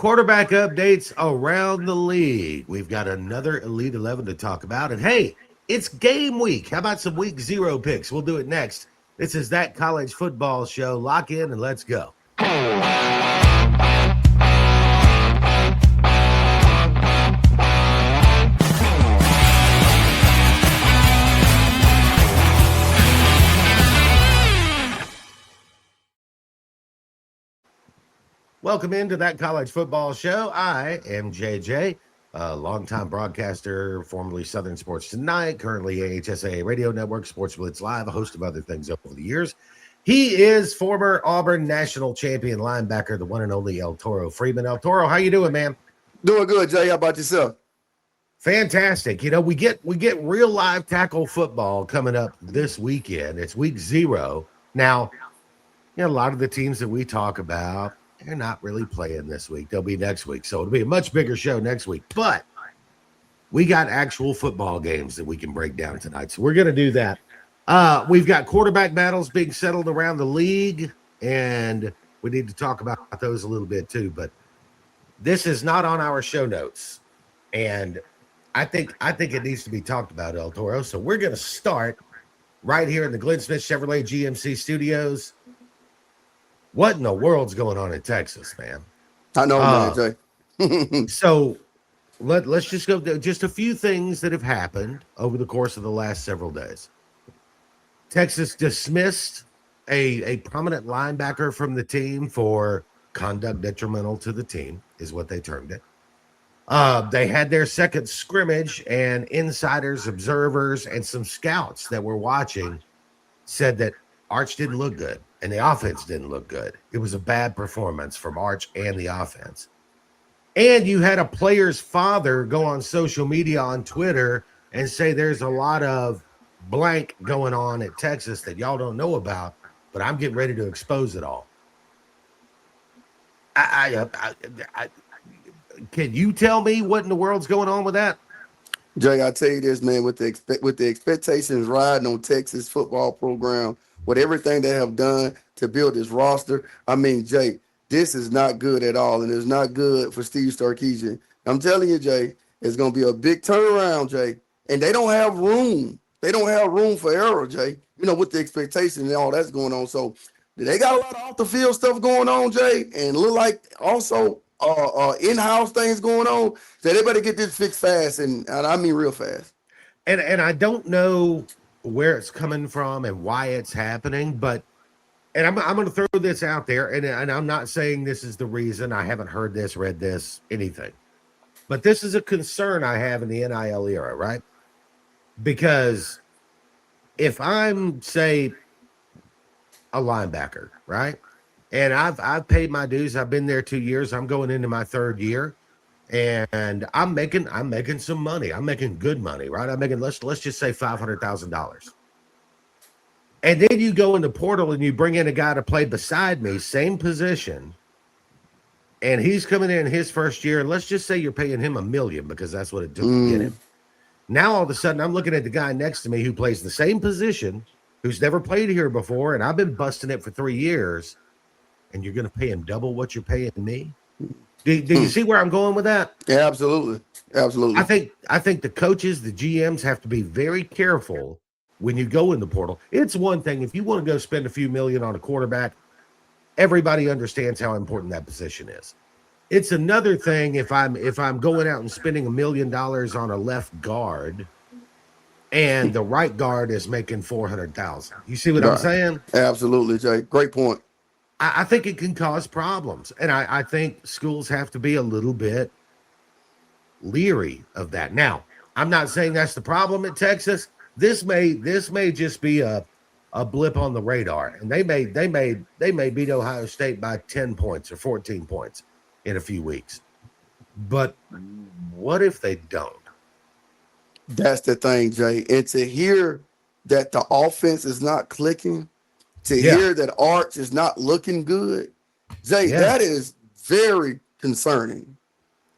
Quarterback updates around the league. We've got another Elite 11 to talk about. And hey, it's game week. How about some week 0 picks? We'll do it next. This is That College Football Show. Lock in and let's go. Welcome into That College Football Show. I am JJ, a longtime broadcaster, formerly Southern Sports Tonight, currently AHSA Radio Network, Sports Blitz Live, a host of other things over the years. He is former Auburn national champion linebacker, the one and only Eltoro. Freeman. Eltoro, how you doing, man? Doing good, Jay. How about yourself? Fantastic. You know, we get real live tackle football coming up this weekend. It's week 0. Now, a lot of the teams that we talk about, they're not really playing this week. They'll be next week. So it'll be a much bigger show next week. But we got actual football games that we can break down tonight. So we're going to do that. We've got quarterback battles being settled around the league, and we need to talk about those a little bit too. But this is not on our show notes. And I think it needs to be talked about, El Toro. So we're going to start right here in the Glenn Smith Chevrolet GMC studios. What in the world's going on in Texas, man? I know, man, Jay. So let's just go to just a few things that have happened over the course of the last several days. Texas dismissed a prominent linebacker from the team for conduct detrimental to the team, is what they termed it. They had their second scrimmage, and insiders, observers, and some scouts that were watching said that Arch didn't look good. And the offense didn't look good. It was a bad performance from Arch and the offense. And you had a player's father go on social media on Twitter and say there's a lot of blank going on at Texas that y'all don't know about, but I'm getting ready to expose it all. Can you tell me what in the world's going on with that? Jay, I tell you this, man, with the expectations riding on Texas football program, with everything they have done to build this roster, I mean, Jay, this is not good at all, and it's not good for Steve Sarkisian. I'm telling you, Jay, it's going to be a big turnaround, Jay, and they don't have room. They don't have room for error, Jay, with the expectation and all that's going on. So they got a lot of off-the-field stuff going on, Jay, and look like also in-house things going on. So they better get this fixed fast, and I mean real fast. And I don't know where it's coming from and why it's happening, but I'm going to throw this out there, and I'm not saying this is the reason. I haven't heard this, read this, anything, but this is a concern I have in the NIL era, right? Because if I'm, say, a linebacker, right, and I've paid my dues, I've been there 2 years, I'm going into my 3rd year, and I'm making some money. I'm making good money, right? I'm making, let's just say $500,000. And then you go in the portal and you bring in a guy to play beside me, same position, and he's coming in his first year. Let's just say you're paying him $1 million because that's what it took to get him. Now all of a sudden I'm looking at the guy next to me who plays the same position, who's never played here before, and I've been busting it for 3 years, and you're going to pay him double what you're paying me? Do you see where I'm going with that? Yeah, absolutely. Absolutely. I think the coaches, the GMs have to be very careful when you go in the portal. It's one thing if you want to go spend a few million on a quarterback, everybody understands how important that position is. It's another thing if I'm going out and spending $1 million on a left guard and the right guard is making $400,000. You see what I'm saying? Absolutely, Jay. Great point. I think it can cause problems, and I think schools have to be a little bit leery of that. Now, I'm not saying that's the problem at Texas. This may just be a blip on the radar, and they may beat Ohio State by 10 points or 14 points in a few weeks. But what if they don't? That's the thing, Jay. And to hear that the offense is not clicking, to hear that Arch is not looking good, Jay, that is very concerning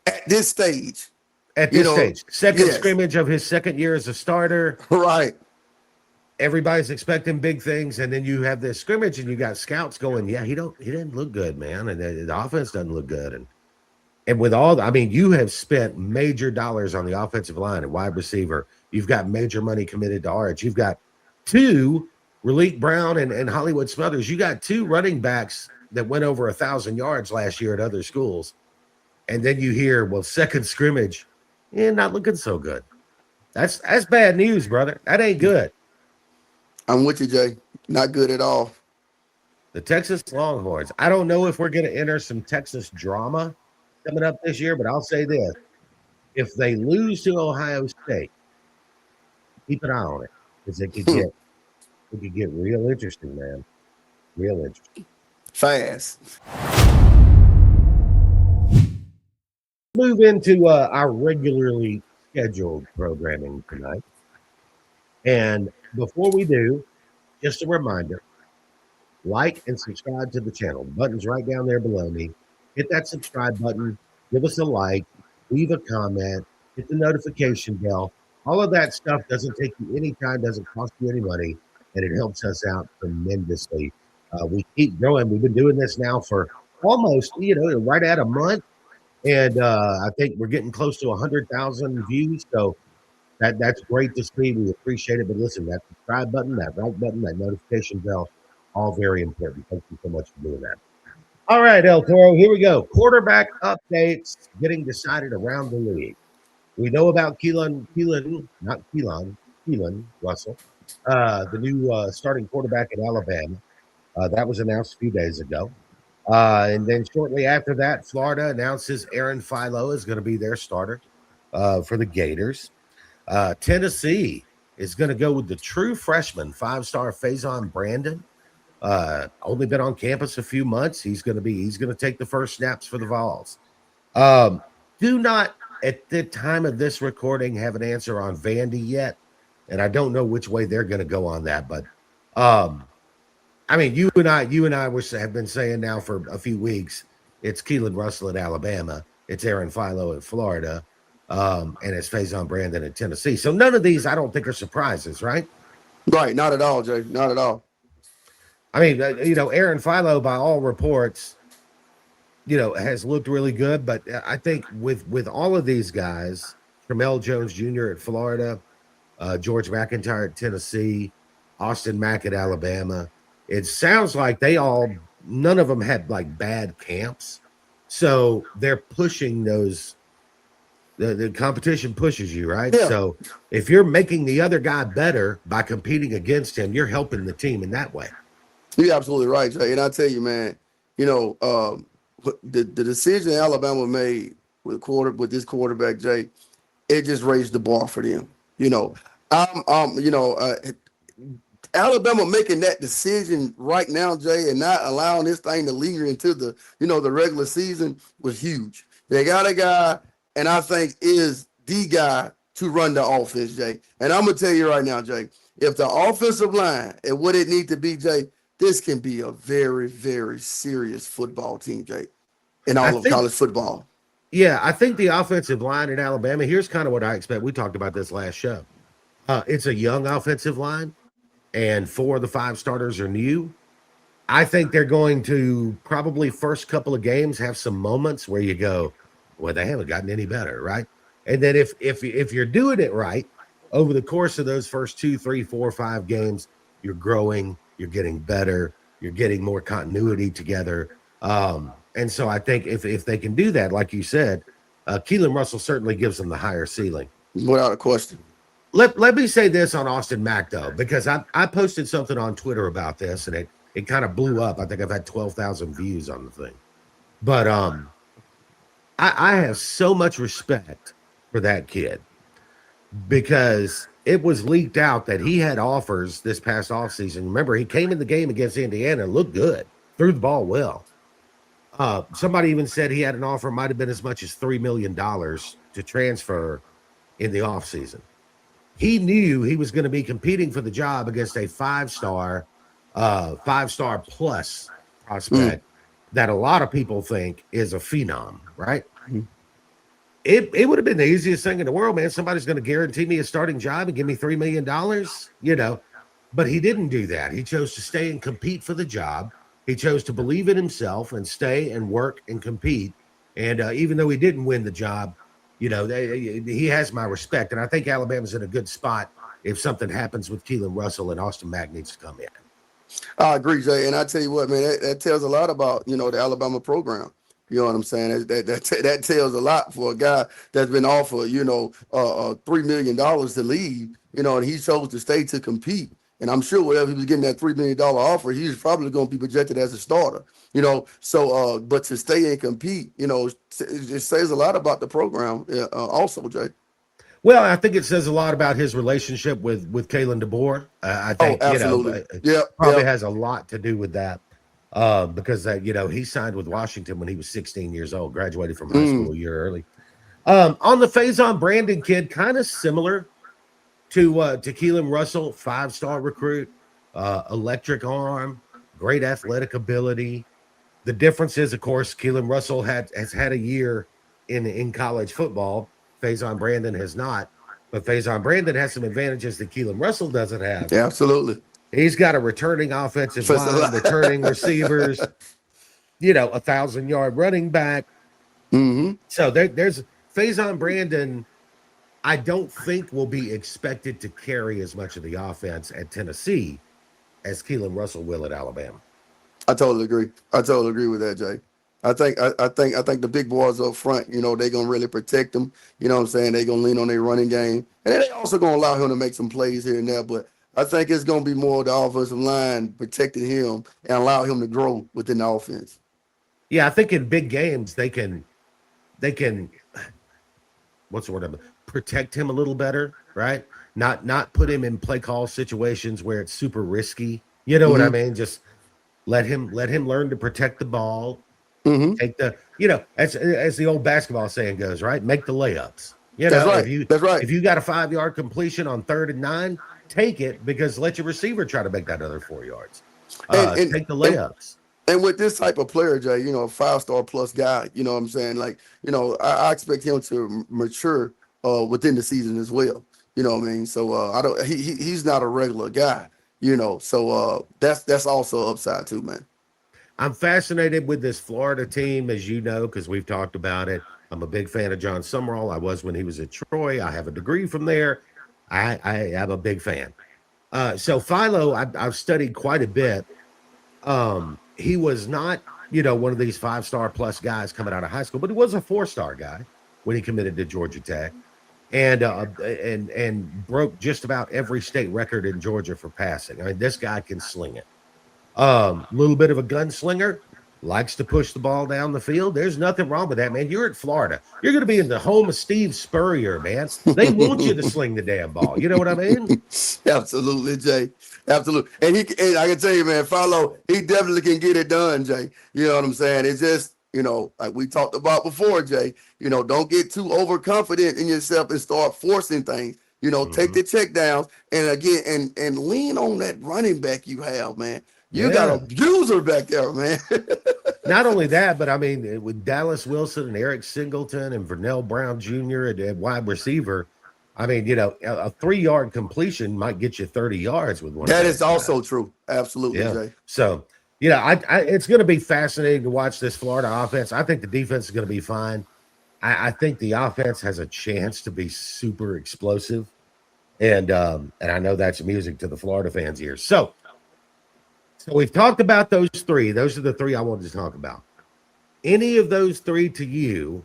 at this stage. At this stage. Second scrimmage of his second year as a starter. Right. Everybody's expecting big things, and then you have this scrimmage, and you got scouts going, he didn't look good, man, and the offense doesn't look good. And And with all, I mean, you have spent major dollars on the offensive line and wide receiver. You've got major money committed to Arch. You've got two, Raleek Brown and Hollywood Smothers. You got two running backs that went over 1,000 yards last year at other schools. And then you hear, well, second scrimmage, not looking so good. That's bad news, brother. That ain't good. I'm with you, Jay. Not good at all. The Texas Longhorns. I don't know if we're going to enter some Texas drama coming up this year, but I'll say this. If they lose to Ohio State, keep an eye on it because it could get real interesting, man. Real interesting. Fast. Move into our regularly scheduled programming tonight. And before we do, just a reminder, like and subscribe to the channel. The button's right down there below me. Hit that subscribe button. Give us a like. Leave a comment. Hit the notification bell. All of that stuff doesn't take you any time, doesn't cost you any money, and it helps us out tremendously. We keep growing. We've been doing this now for almost, right at a month. And I think we're getting close to 100,000 views. So that's great to see. We appreciate it. But listen, that subscribe button, that like button, that notification bell, all very important. Thank you so much for doing that. All right, Eltoro, here we go. Quarterback updates getting decided around the league. We know about Keelan Russell, the new starting quarterback at Alabama. That was announced a few days ago. And then shortly after that, Florida announces Aaron Philo is going to be their starter for the Gators. Tennessee is going to go with the true freshman, 5-star Faison Brandon. Only been on campus a few months. He's going to take the first snaps for the Vols. Do not, at the time of this recording, have an answer on Vandy yet, and I don't know which way they're going to go on that. But I mean, you and I have been saying now for a few weeks, it's Keelan Russell at Alabama, it's Aaron Philo at Florida, and it's Faison Brandon at Tennessee. So none of these I don't think are surprises, right? Right, not at all, Jay. Not at all. I mean, Aaron Philo, by all reports, has looked really good. But I think with all of these guys, Tramel Jones Jr. at Florida, George McIntyre at Tennessee, Austin Mack at Alabama, it sounds like none of them had like bad camps. So they're pushing those. The competition pushes you, right? Yeah. So if you're making the other guy better by competing against him, you're helping the team in that way. You're absolutely right, Jay. And I tell you, man, the decision Alabama made with this quarterback, Jay, it just raised the bar for them. Alabama making that decision right now, Jay, and not allowing this thing to linger into the regular season was huge. They got a guy, and I think is the guy to run the offense, Jay. And I'm gonna tell you right now, Jay, if the offensive line and what it needs to be, Jay, this can be a very, very serious football team, Jay, in all of college football. Yeah, I think the offensive line in Alabama, here's kind of what I expect. We talked about this last show. It's a young offensive line, and 4 of the 5 starters are new. I think they're going to probably first couple of games have some moments where you go, well, they haven't gotten any better, right? And then if you're doing it right over the course of those first 2, 3, 4, 5 games, you're growing, you're getting better, you're getting more continuity together. And so I think if they can do that, like you said, Keelan Russell certainly gives them the higher ceiling. Without a question. Let me say this on Austin Mack, though, because I posted something on Twitter about this, and it kind of blew up. I think I've had 12,000 views on the thing. But I have so much respect for that kid because it was leaked out that he had offers this past offseason. Remember, he came in the game against Indiana and looked good, threw the ball well. Somebody even said he had an offer, might have been as much as $3 million to transfer in the offseason. He knew he was going to be competing for the job against a 5-star plus prospect that a lot of people think is a phenom, right? Mm-hmm. It would have been the easiest thing in the world, man. Somebody's going to guarantee me a starting job and give me $3 million, but he didn't do that. He chose to stay and compete for the job. He chose to believe in himself and stay and work and compete. And even though he didn't win the job, he has my respect. And I think Alabama's in a good spot if something happens with Keelan Russell and Austin Mack needs to come in. I agree, Jay. And I tell you what, man, that tells a lot about the Alabama program. You know what I'm saying? That tells a lot for a guy that's been offered $3 million to leave. And he chose to stay to compete. And I'm sure whatever he was getting that $3 million offer, he's probably going to be projected as a starter. So but to stay and compete, it says a lot about the program. Also, Jay. Well, I think it says a lot about his relationship with Kalen DeBoer. I think absolutely. Probably has a lot to do with that because he signed with Washington when he was 16 years old, graduated from high school a year early. On the Faison Brandon kid, kind of similar to Keelan Russell, 5-star recruit, electric arm, great athletic ability. The difference is, of course, Keelan Russell has had a year in college football. Faison Brandon has not, but Faison Brandon has some advantages that Keelan Russell doesn't have. Yeah, absolutely. He's got a returning offensive line, returning receivers, 1,000-yard running back. Mm-hmm. So there's Faison Brandon. I don't think will be expected to carry as much of the offense at Tennessee as Keelan Russell will at Alabama. I totally agree. I totally agree with that, Jay. I think the big boys up front, they're gonna really protect them. You know what I'm saying? They're gonna lean on their running game. And then they also gonna allow him to make some plays here and there. But I think it's gonna be more the offensive line protecting him and allow him to grow within the offense. Yeah, I think in big games they can what's the word? Protect him a little better, right? Not put him in play call situations where it's super risky. You know what I mean? Just let him learn to protect the ball. Take the, as the old basketball saying goes, right? Make the layups. That's right. If you got a 5-yard completion on 3rd and 9, take it, because let your receiver try to make that other 4 yards. Take the layups. And with this type of player, Jay, 5-star plus guy, you know what I'm saying? Like, I expect him to mature within the season as well. You know what I mean? So he's not a regular guy, So that's also upside too, man. I'm fascinated with this Florida team, as you know, because we've talked about it. I'm a big fan of John Summerall. I was when he was at Troy. I have a degree from there. I am a big fan. So Philo, I've studied quite a bit. He was not, one of these 5-star plus guys coming out of high school, but he was a 4-star guy when he committed to Georgia Tech, and broke just about every state record in Georgia for passing. I mean, this guy can sling it. Little bit of a gunslinger, likes to push the ball down the field. There's nothing wrong with that, man. You're at Florida. You're going to be in the home of Steve Spurrier, man. They want you to sling the damn ball. You know what I mean? Absolutely, Jay. Absolutely. And I can tell you, man, Philo, he definitely can get it done, Jay. You know what I'm saying? It's just, like we talked about before, Jay, don't get too overconfident in yourself and start forcing things. Take the check downs and again, and lean on that running back you have, man. You got a user back there, man. Not only that, but I mean, with Dallas Wilson and Eric Singleton and Vernell Brown Jr. at wide receiver, I mean, a 3-yard completion might get you 30 yards with one. That is also true. Absolutely, Jay. So, it's going to be fascinating to watch this Florida offense. I think the defense is going to be fine. I think the offense has a chance to be super explosive. And I know that's music to the Florida fans' ears. So we've talked about those 3. Those are the 3 I wanted to talk about. Any of those 3 to you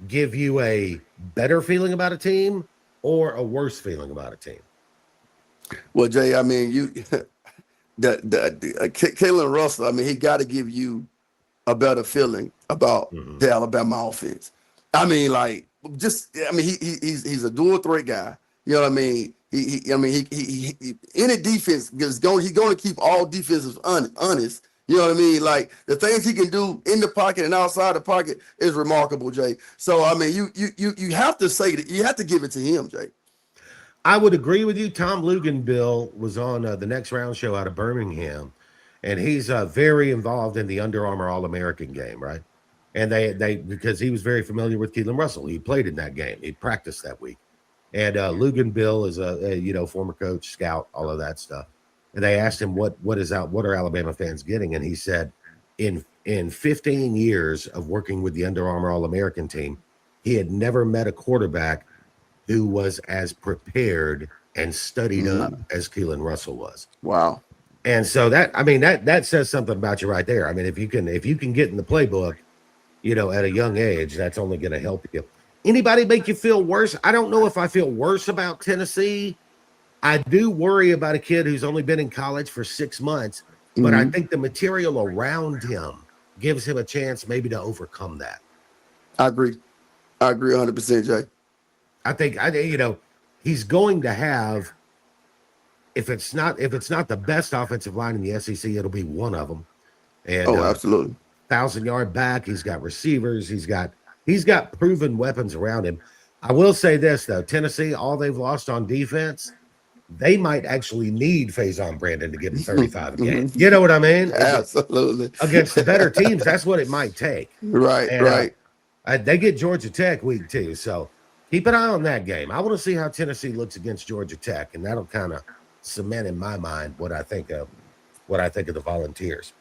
give you a better feeling about a team or a worse feeling about a team? Well, Jay, I mean, Kalen Russell, I mean, he got to give you a better feeling about the Alabama offense. I mean, he's a dual threat guy. You know what I mean? He any defense he's going to keep all defenses honest. You know what I mean? Like the things he can do in the pocket and outside the pocket is remarkable, Jay. So I mean, you have to say that, you have to give it to him, Jay. I would agree with you. Tom Luganbill was on the Next Round show out of Birmingham, and he's very involved in the Under Armour All-American game, right? And they because he was very familiar with Keelan Russell. He played in that game. He practiced that week. And Luganbill is a former coach, scout, all of that stuff. And they asked him what are Alabama fans getting, and he said, in in 15 years of working with the Under Armour All-American team, he had never met a quarterback who was as prepared and studied up as Keelan Russell was. Wow. And so that says something about you right there. I mean, if you can get in the playbook, at a young age, that's only going to help you. Anybody make you feel worse? I don't know if I feel worse about Tennessee. I do worry about a kid who's only been in college for 6 months, but I think the material around him gives him a chance maybe to overcome that. I agree 100%, Jay. I think he's going to have, if it's not the best offensive line in the SEC, it'll be one of them. And absolutely. 1,000-yard back. He's got receivers. He's got proven weapons around him. I will say this though, Tennessee, all they've lost on defense, they might actually need Faison Brandon to get him 35 a game. You know what I mean? Absolutely. Against the better teams, that's what it might take. Right, and, right. They get Georgia Tech week 2, so keep an eye on that game. I want to see how Tennessee looks against Georgia Tech, and that'll kind of cement in my mind what I think of the Volunteers.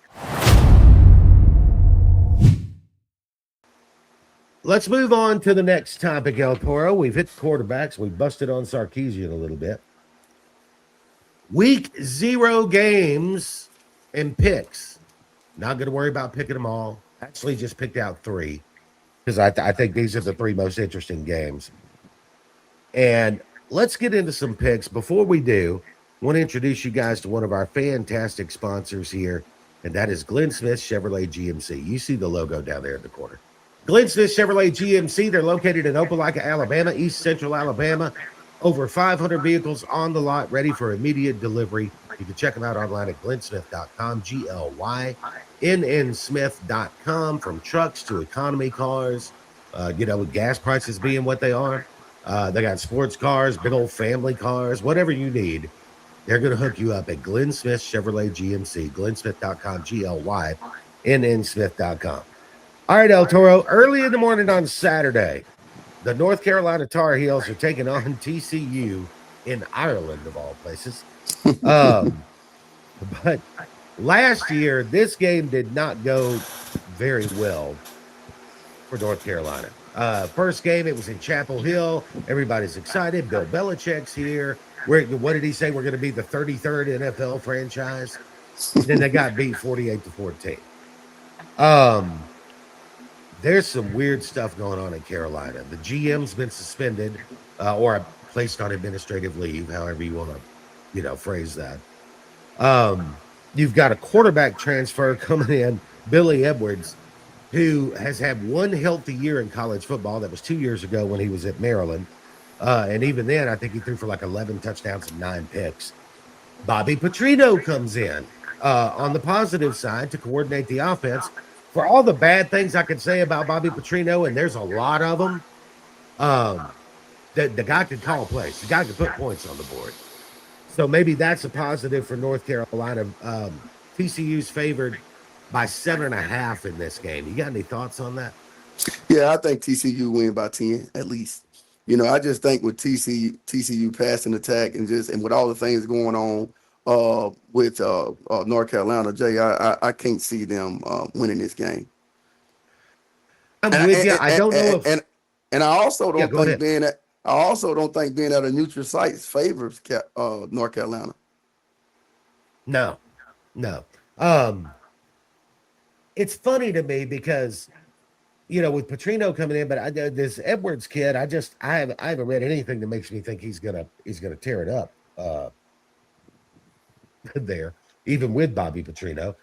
Let's move on to the next topic, Eltoro. We've hit the quarterbacks. We busted on Sarkisian a little bit. Week 0 games and picks. Not going to worry about picking them all. Actually, just picked out 3 because I think these are the 3 most interesting games. And let's get into some picks. Before we do, I want to introduce you guys to one of our fantastic sponsors here, and that is Glenn Smith Chevrolet GMC. You see the logo down there in the corner. Glenn Smith Chevrolet GMC, they're located in Opelika, Alabama, East Central Alabama. Over 500 vehicles on the lot, ready for immediate delivery. You can check them out online at glennsmith.com, GLYNNsmith.com, from trucks to economy cars, with gas prices being what they are. They got sports cars, big old family cars, whatever you need. They're going to hook you up at Glenn Smith Chevrolet GMC, glennsmith.com, GLYNNsmith.com. All right, Eltoro, early in the morning on Saturday, the North Carolina Tar Heels are taking on TCU in Ireland, of all places. But last year, this game did not go very well for North Carolina. First game, it was in Chapel Hill. Everybody's excited. Bill Belichick's here. What did he say? We're going to be the 33rd NFL franchise. Then they got beat 48-14. There's some weird stuff going on in Carolina. The GM's been suspended or placed on administrative leave, however you want to, phrase that. You've got a quarterback transfer coming in, Billy Edwards, who has had one healthy year in college football. That was 2 years ago when he was at Maryland. And even then, I think he threw for like 11 touchdowns and 9 picks. Bobby Petrino comes in on the positive side to coordinate the offense. For all the bad things I could say about Bobby Petrino, and there's a lot of them, the guy could call plays. The guy could put points on the board. So maybe that's a positive for North Carolina. TCU's favored by 7.5 in this game. You got any thoughts on that? Yeah, I think TCU win by 10 at least. I just think with TCU passing attack and with all the things going on with North Carolina, Jay, I can't see them winning this game. I'm with you. I don't know if, and I also don't think being at a neutral site favors North Carolina. No. It's funny to me because with Petrino coming in, but this Edwards kid, I haven't read anything that makes me think he's gonna tear it up there, even with Bobby Petrino.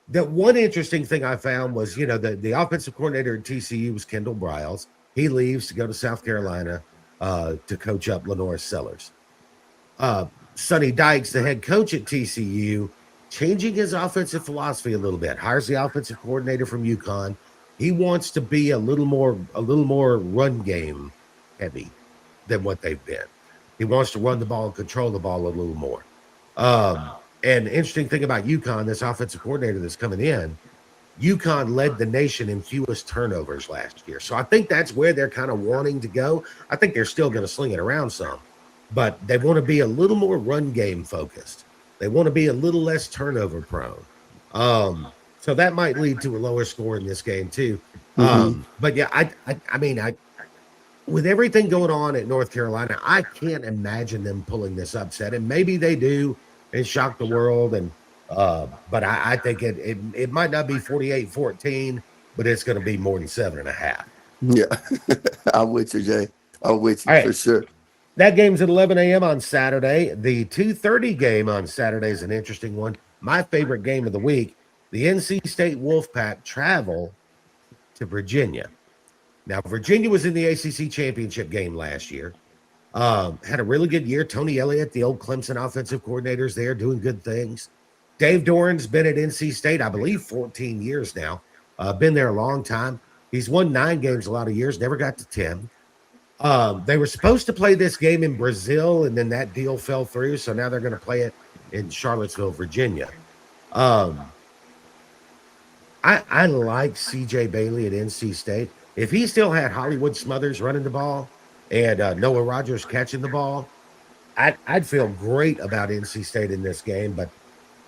The one interesting thing I found was, the offensive coordinator at TCU was Kendall Briles. He leaves to go to South Carolina to coach up Lenore Sellers. Sonny Dykes, the head coach at TCU, changing his offensive philosophy a little bit. Hires the offensive coordinator from UConn. He wants to be a little more run game heavy than what they've been. He wants to run the ball and control the ball a little more. And the interesting thing about UConn, this offensive coordinator that's coming in, UConn led the nation in fewest turnovers last year. So I think that's where they're kind of wanting to go. I think they're still going to sling it around some, but they want to be a little more run game focused. They want to be a little less turnover prone. So that might lead to a lower score in this game too. Mm-hmm. But yeah, I mean, with everything going on at North Carolina, I can't imagine them pulling this upset, and maybe they do and shock the world. And but I think it might not be 48-14, but it's going to be more than 7.5. Yeah, I'm with you, Jay. I'm with you All for right, sure. that game's at 11 a.m. on Saturday. The 2:30 game on Saturday is an interesting one. My favorite game of the week. The NC State Wolfpack travel to Virginia. Now, Virginia was in the ACC championship game last year. Had a really good year. Tony Elliott, the old Clemson offensive coordinator's there doing good things. Dave Doran's been at NC State, I believe, 14 years now. Been there a long time. He's won 9 games a lot of years, never got to 10. They were supposed to play this game in Brazil, and then that deal fell through. So now they're going to play it in Charlottesville, Virginia. I like CJ Bailey at NC State. If he still had Hollywood Smothers running the ball and Noah Rogers catching the ball, I'd feel great about NC State in this game. But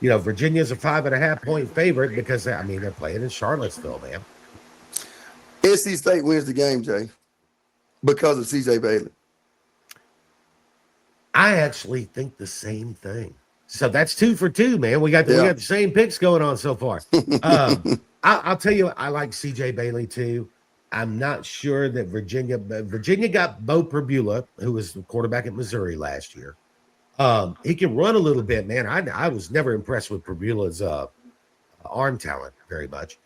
Virginia's a 5.5-point favorite because I mean they're playing in Charlottesville, man. NC State wins the game, Jay, because of CJ Bailey. I actually think the same thing. So that's 2 for 2, man. We got the same picks going on so far. I'll tell you, I like CJ Bailey too. I'm not sure that Virginia got Bo Perbula, who was the quarterback at Missouri last year. He can run a little bit, man. I was never impressed with Perbula's arm talent very much.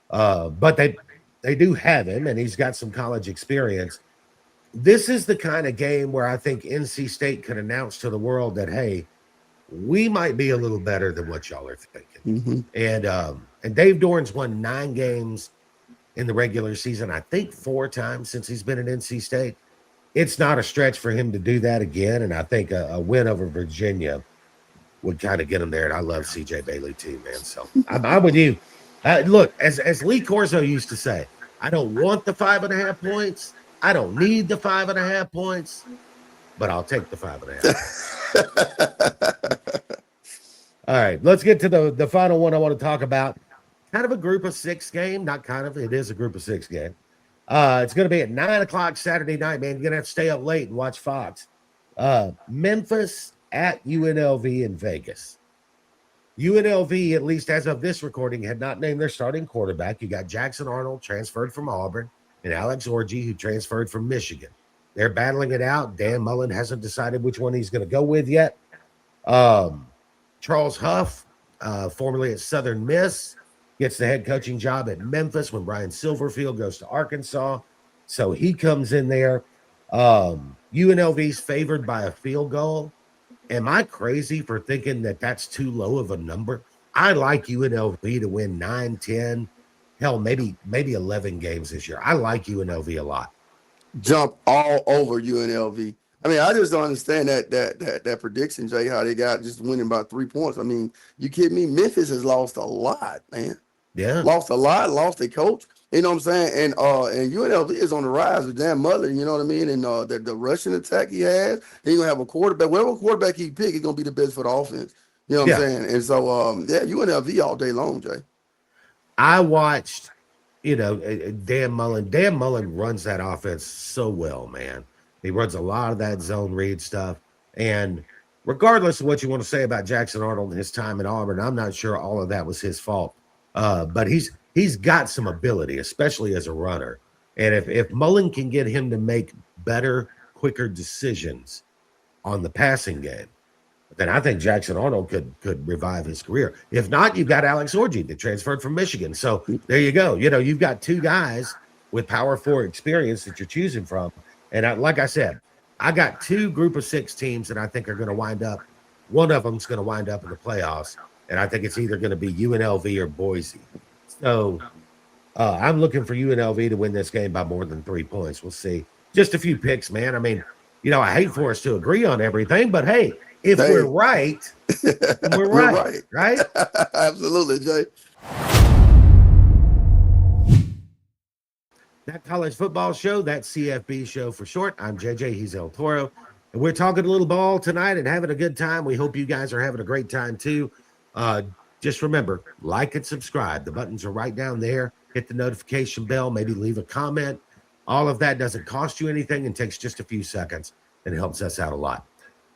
But they do have him, and he's got some college experience. This is the kind of game where I think NC State could announce to the world that, hey, we might be a little better than what y'all are thinking. Mm-hmm. And Dave Doran's won 9 games in the regular season, I think 4 times since he's been at NC State. It's not a stretch for him to do that again, and I think a win over Virginia would kind of get him there. And I love CJ Bailey too, man. So I'm with you. Look, as Lee Corso used to say, I don't want the 5.5 points. I don't need the 5.5 points, but I'll take the 5.5. All right, let's get to the final one I want to talk about. Kind of a group of 6 game, not kind of, it is a group of 6 game. It's going to be at 9 o'clock Saturday night, man. You're going to have to stay up late and watch Fox. Memphis at UNLV in Vegas. UNLV, at least as of this recording, had not named their starting quarterback. You got Jackson Arnold, transferred from Auburn, and Alex Orji, who transferred from Michigan. They're battling it out. Dan Mullen hasn't decided which one he's going to go with yet. Charles Huff, formerly at Southern Miss, gets the head coaching job at Memphis when Brian Silverfield goes to Arkansas. So he comes in there. UNLV's favored by a field goal. Am I crazy for thinking that that's too low of a number? I like UNLV to win 9, 10, hell, maybe 11 games this year. I like UNLV a lot. Jump all over UNLV. I mean, I just don't understand that prediction, Jay, how they got just winning by 3 points. I mean, you kidding me? Memphis has lost a lot, man. Yeah. Lost a lot, lost a coach. You know what I'm saying? And UNLV is on the rise with Dan Mullen, you know what I mean? And the rushing attack he has, he's gonna have a quarterback. Whatever quarterback he pick, he's gonna be the best for the offense. You know what I'm saying? And so UNLV all day long, Jay. I watched, Dan Mullen. Dan Mullen runs that offense so well, man. He runs a lot of that zone read stuff. And regardless of what you want to say about Jackson Arnold and his time at Auburn, I'm not sure all of that was his fault. But he's got some ability, especially as a runner. And if Mullen can get him to make better, quicker decisions on the passing game, then I think Jackson Arnold could revive his career. If not, you've got Alex Orji that transferred from Michigan. So there you go. You've got 2 guys with Power 4 experience that you're choosing from. And like I said, I got 2 group of 6 teams that I think are going to wind up. One of them's going to wind up in the playoffs. And I think it's either going to be UNLV or Boise. So I'm looking for UNLV to win this game by more than 3 points. We'll see. Just a few picks, man. I mean, I hate for us to agree on everything, but hey, if we're right, we're right? Absolutely, Jay. That college football show, that CFB show for short. I'm JJ, he's Eltoro. And we're talking a little ball tonight and having a good time. We hope you guys are having a great time too. Just remember, like and subscribe. The buttons are right down there. Hit the notification bell, maybe leave a comment. All of that doesn't cost you anything and takes just a few seconds and helps us out a lot.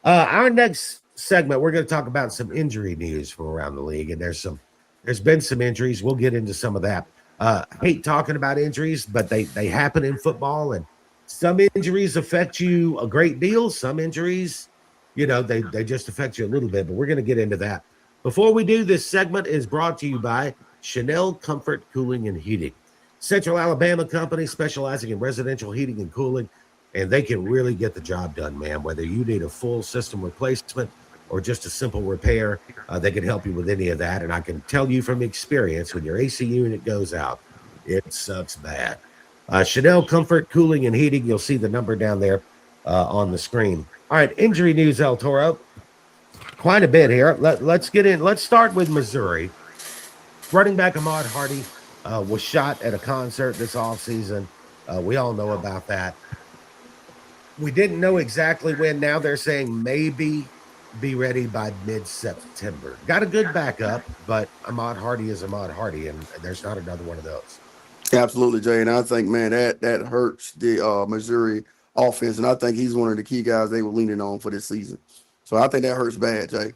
Our next segment, we're going to talk about some injury news from around the league, and there's been some injuries. We'll get into some of that. Hate talking about injuries, but they happen in football, and some injuries affect you a great deal. Some injuries, they just affect you a little bit. But we're going to get into that. Before we do, this segment is brought to you by Chanel Comfort Cooling and Heating, Central Alabama company specializing in residential heating and cooling. And they can really get the job done, man. Whether you need a full system replacement or just a simple repair, they can help you with any of that. And I can tell you from experience, when your AC unit goes out, it sucks bad. Chanel Comfort Cooling and Heating. You'll see the number down there on the screen. All right, injury news, Eltoro. Quite a bit here. Let's get in. Let's start with Missouri. Running back Ahmad Hardy was shot at a concert this offseason. We all know about that. We didn't know exactly when. Now they're saying maybe be ready by mid-September. Got a good backup, but Ahmad Hardy is Ahmad Hardy, and there's not another one of those. Absolutely, Jay. And I think, man, that hurts the Missouri offense. And I think he's one of the key guys they were leaning on for this season. So I think that hurts bad, Jay.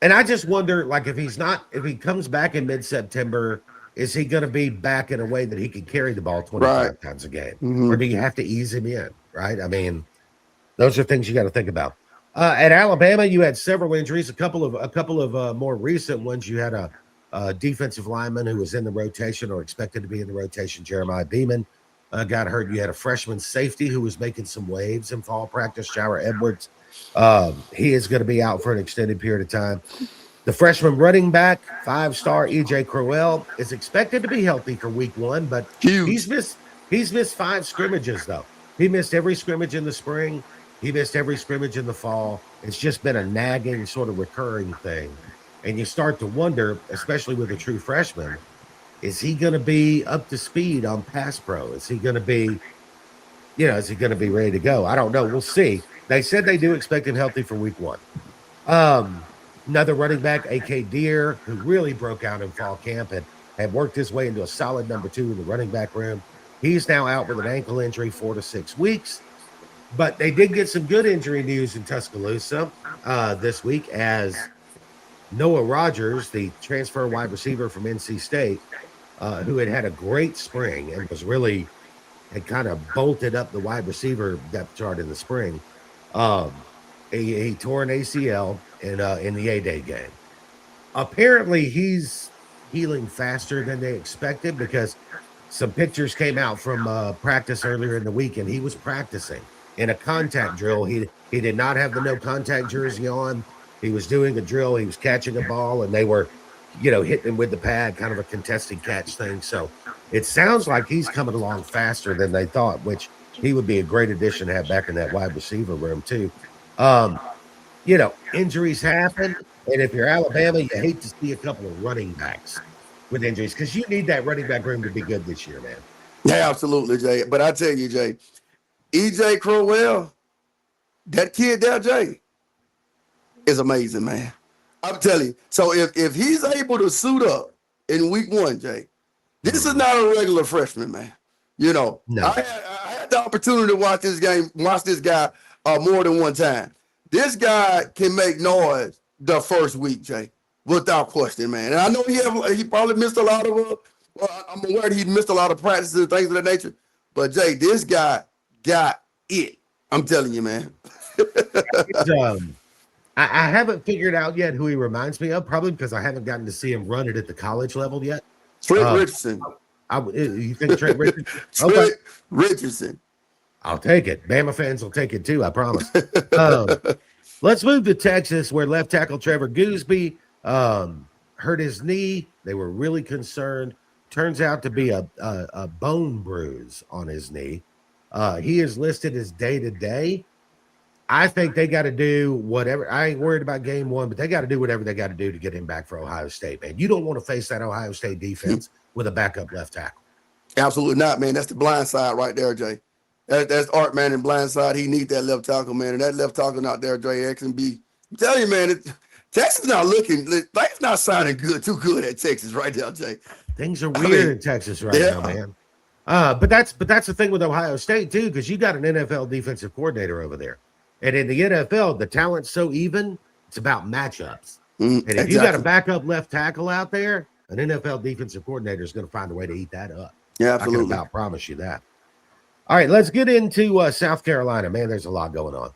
And I just wonder, like, if he comes back in mid-September, is he going to be back in a way that he can carry the ball 25 times a game? Mm-hmm. Or do you have to ease him in, right? I mean, those are things you got to think about. At Alabama, you had several injuries. A couple of more recent ones. You had a defensive lineman who was in the rotation or expected to be in the rotation. Jeremiah Beeman got hurt. You had a freshman safety who was making some waves in fall practice. Shower Edwards. He is going to be out for an extended period of time. The freshman running back, 5-star EJ Crowell, is expected to be healthy for week 1, but he's missed 5 scrimmages though. He missed every scrimmage in the spring. He missed every scrimmage in the fall. It's just been a nagging sort of recurring thing. And you start to wonder, especially with a true freshman, is he going to be up to speed on pass pro? Is he going to be ready to go? I don't know. We'll see. They said they do expect him healthy for week 1. Another running back, A.K. Deere, who really broke out in fall camp and had worked his way into a solid number 2 in the running back room. He's now out with an ankle injury 4 to 6 weeks. But they did get some good injury news in Tuscaloosa this week, as Noah Rogers, the transfer wide receiver from NC State, who had a great spring and had kind of bolted up the wide receiver depth chart in the spring. He tore an ACL in the A-Day game. Apparently, he's healing faster than they expected, because some pictures came out from practice earlier in the week, and he was practicing in a contact drill. He did not have the no contact jersey on. He was doing a drill. He was catching a ball, and they were, hitting him with the pad, kind of a contested catch thing. So it sounds like he's coming along faster than they thought, which he would be a great addition to have back in that wide receiver room too. Injuries happen, and if you're Alabama, you hate to see a couple of running backs with injuries, because you need that running back room to be good this year, man. Yeah, absolutely, Jay. But I tell you, Jay, EJ Crowell, that kid there, Jay, is amazing, man. I'm telling you. So if he's able to suit up in week 1, Jay, this is not a regular freshman, man. No. I had the opportunity to watch this guy more than one time. This guy can make noise the first week, Jay, without question, man. And I know he probably missed a lot of I'm aware that he missed a lot of practices and things of that nature. But Jay, this guy got it. I'm telling you, man. I haven't figured out yet who he reminds me of, probably because I haven't gotten to see him run it at the college level yet. Trent Richardson. You think Trent Richardson? Trent Richardson. I'll take it. Bama fans will take it too, I promise. Let's move to Texas, where left tackle Trevor Gooseby hurt his knee. They were really concerned. Turns out to be a bone bruise on his knee. He is listed as day-to-day. I think they got to do whatever. I ain't worried about game 1, but they got to do whatever they got to do to get him back for Ohio State, man. You don't want to face that Ohio State defense with a backup left tackle. Absolutely not, man. That's the blind side right there, Jay. That's Art, man, blind side. He need that left tackle, man. And that left tackle out there, Jay, X and B. I'm telling you, man, Texas not looking. Things not sounding good. Too good at Texas right now, Jay. Things are weird in Texas right now, man. But that's the thing with Ohio State too, because you got an NFL defensive coordinator over there, and in the NFL, the talent's so even. It's about matchups, and if you got a backup left tackle out there, an NFL defensive coordinator is going to find a way to eat that up. Yeah, absolutely. I can about promise you that. All right, let's get into South Carolina. Man, there's a lot going on.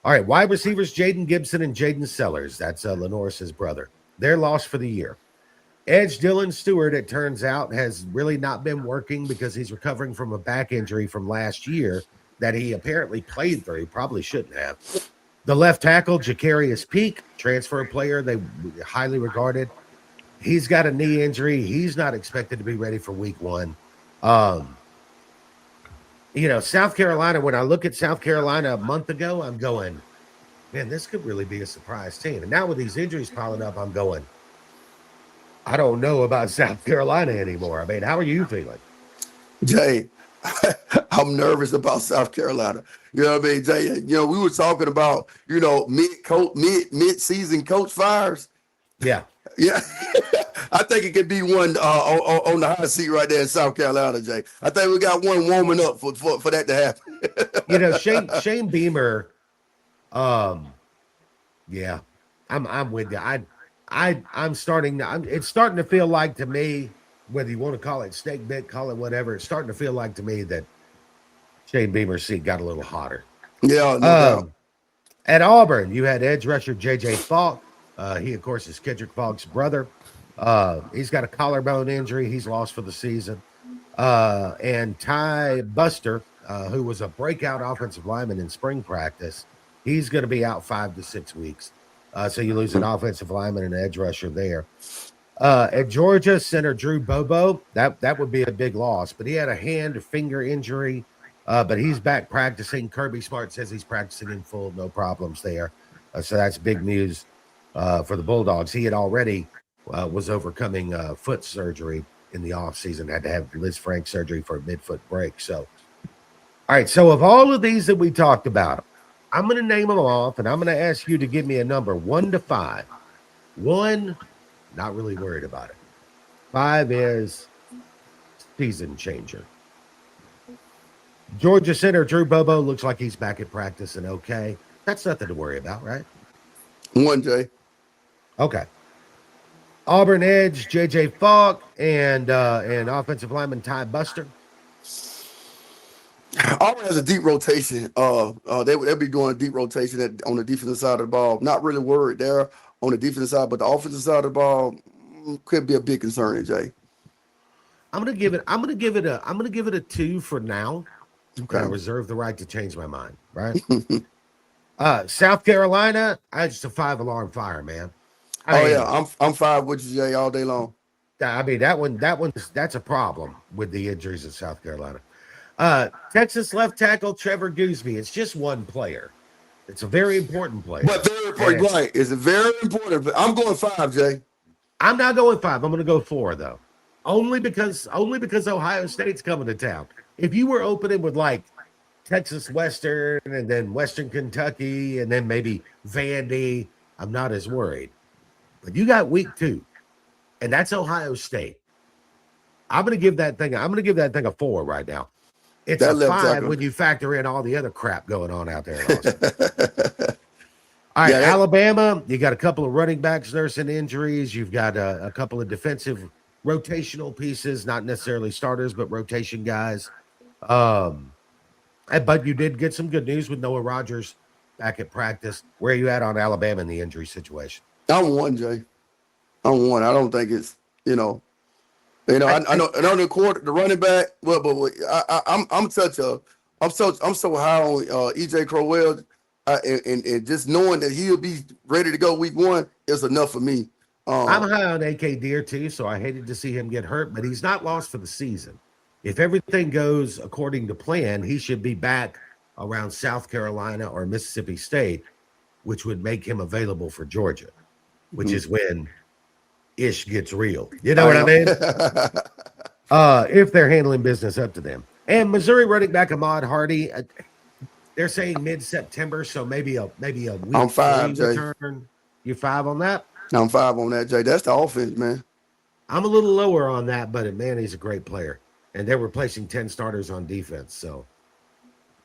All right, wide receivers Jaden Gibson and Jaden Sellers. That's Lenoris's brother. They're lost for the year. Edge Dylan Stewart, it turns out, has really not been working because he's recovering from a back injury from last year that he apparently played through. He probably shouldn't have. The left tackle, Jacarius Peak, transfer player, they highly regarded. He's got a knee injury. He's not expected to be ready for week 1. South Carolina, when I look at South Carolina a month ago, I'm going, man, this could really be a surprise team. And now with these injuries piling up, I'm going, I don't know about South Carolina anymore. I mean, how are you feeling? Jay, I'm nervous about South Carolina. You know what I mean, Jay? We were talking about, mid-season coach fires. Yeah. Yeah. I think it could be one on the hot seat right there in South Carolina, Jay. I think we got one warming up for that to happen. Shane Beamer, yeah, I'm with you. It's starting to feel like to me, whether you want to call it snake bit, call it whatever, it's starting to feel like to me that Shane Beamer's seat got a little hotter. Yeah, no doubt. At Auburn, you had edge rusher J.J. Falk. He, of course, is Kendrick Falk's brother. He's got a collarbone injury. He's lost for the season. And Ty Buster, who was a breakout offensive lineman in spring practice, he's going to be out 5 to 6 weeks. So you lose an offensive lineman and an edge rusher there. At Georgia, center Drew Bobo, that would be a big loss, but he had a hand or finger injury, but he's back practicing. Kirby Smart says he's practicing in full, no problems there. So that's big news for the Bulldogs. He had already was overcoming foot surgery in the offseason, had to have Liz Frank surgery for a midfoot break. So, all right, so of all of these that we talked about, I'm going to name them off, and I'm going to ask you to give me a number 1 to 5. 1, not really worried about it. 5 is season changer. Georgia center Drew Bobo looks like he's back at practice and okay. That's nothing to worry about, right? 1, Jay. Okay. Auburn edge J.J. Falk and offensive lineman Ty Buster. Auburn has a deep rotation. They'll be doing a deep rotation on the defensive side of the ball. Not really worried there on the defensive side, but the offensive side of the ball could be a big concern, Jay. I'm gonna give it a 2 for now. Okay. I reserve the right to change my mind, right? South Carolina, just a 5-alarm fire, man. I'm 5 with you, Jay, all day long. I mean, that's a problem with the injuries in South Carolina. Texas left tackle Trevor Gooseby. It's just one player. It's a very important player. But very important, right? It's very important. But I'm going 5, Jay. I'm not going 5. I'm going to go 4 though, only because Ohio State's coming to town. If you were opening with like Texas Western and then Western Kentucky and then maybe Vandy, I'm not as worried. But you got week 2, and that's Ohio State. I'm going to give that thing a 4 right now. It's a 5 when you factor in all the other crap going on out there in Austin. All right, Alabama, you got a couple of running backs nursing injuries. You've got a couple of defensive rotational pieces, not necessarily starters, but rotation guys. But you did get some good news with Noah Rogers back at practice. Where are you at on Alabama in the injury situation? I'm 1, Jay. I'm 1. I don't think it's, I know the running back. Well, but I'm so high on EJ Crowell, and just knowing that he'll be ready to go week 1 is enough for me. I'm high on AK Deer too, so I hated to see him get hurt, but he's not lost for the season. If everything goes according to plan, he should be back around South Carolina or Mississippi State, which would make him available for Georgia, which is when ish gets real. You know what I mean? If they're handling business up to them. And Missouri running back Ahmad Hardy, they're saying mid-September, so maybe a week. I'm 5, Jay. Return. You 5 on that? I'm 5 on that, Jay. That's the offense, man. I'm a little lower on that, but man, he's a great player. And they're replacing 10 starters on defense. So